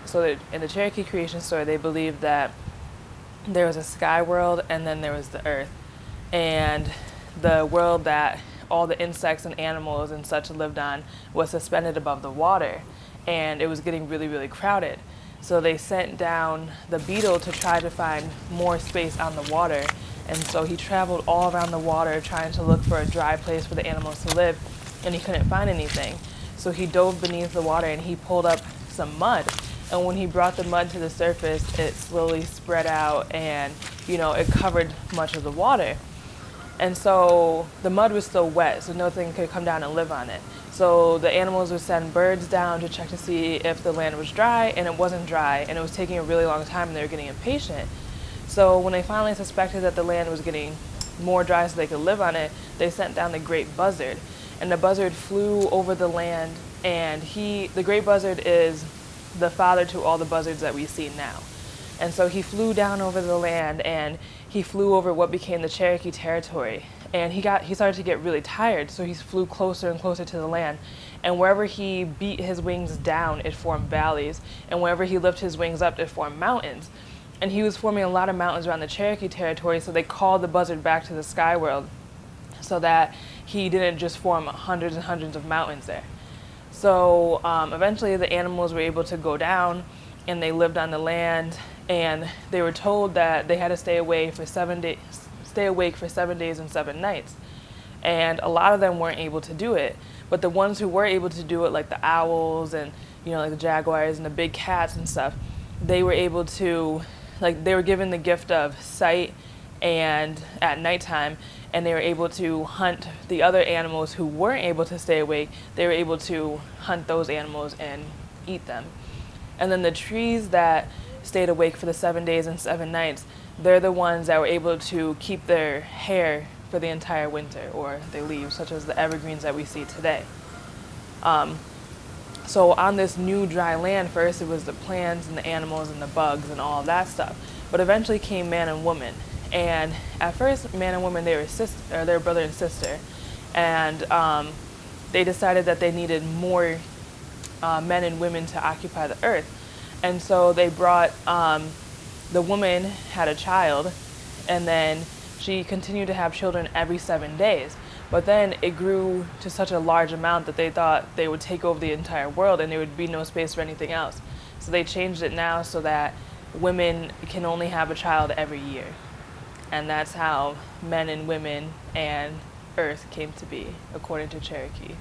So that in the Cherokee creation story, they believe that there was a sky world and then there was the earth. And the world that all the insects and animals and such lived on was suspended above the water. And it was getting really, really crowded. So they sent down the beetle to try to find more space on the water. And so he traveled all around the water trying to look for a dry place for the animals to live, and he couldn't find anything. So he dove beneath the water and he pulled up some mud. And when he brought the mud to the surface, it slowly spread out and, it covered much of the water. And so the mud was still wet, so nothing could come down and live on it. So the animals would send birds down to check to see if the land was dry, and it wasn't dry, and it was taking a really long time, and they were getting impatient. So when they finally suspected that the land was getting more dry so they could live on it, they sent down the great buzzard. And the buzzard flew over the land, and the great buzzard is the father to all the buzzards that we see now. And so he flew down over the land, and he flew over what became the Cherokee territory. And he started to get really tired, so he flew closer and closer to the land. And wherever he beat his wings down, it formed valleys. And wherever he lifted his wings up, it formed mountains. And he was forming a lot of mountains around the Cherokee territory, so they called the buzzard back to the sky world so that he didn't just form hundreds and hundreds of mountains there. So eventually the animals were able to go down, and they lived on the land, and they were told that they had to stay awake for 7 days and 7 nights. And a lot of them weren't able to do it, but the ones who were able to do it, like the owls and like the jaguars and the big cats and stuff, they were able to, they were given the gift of sight and at nighttime, and they were able to hunt the other animals who weren't able to stay awake. They were able to hunt those animals and eat them. And then the trees that stayed awake for the 7 days and 7 nights, they're the ones that were able to keep their hair for the entire winter, or their leaves, such as the evergreens that we see today. So on this new dry land, first it was the plants and the animals and the bugs and all of that stuff. But eventually came man and woman. And at first, man and woman, they were brother and sister. And they decided that they needed more men and women to occupy the earth. And so they brought, the woman had a child, and then she continued to have children every 7 days. But then it grew to such a large amount that they thought they would take over the entire world and there would be no space for anything else. So they changed it now so that women can only have a child every year. And that's how men and women and Earth came to be, according to Cherokee.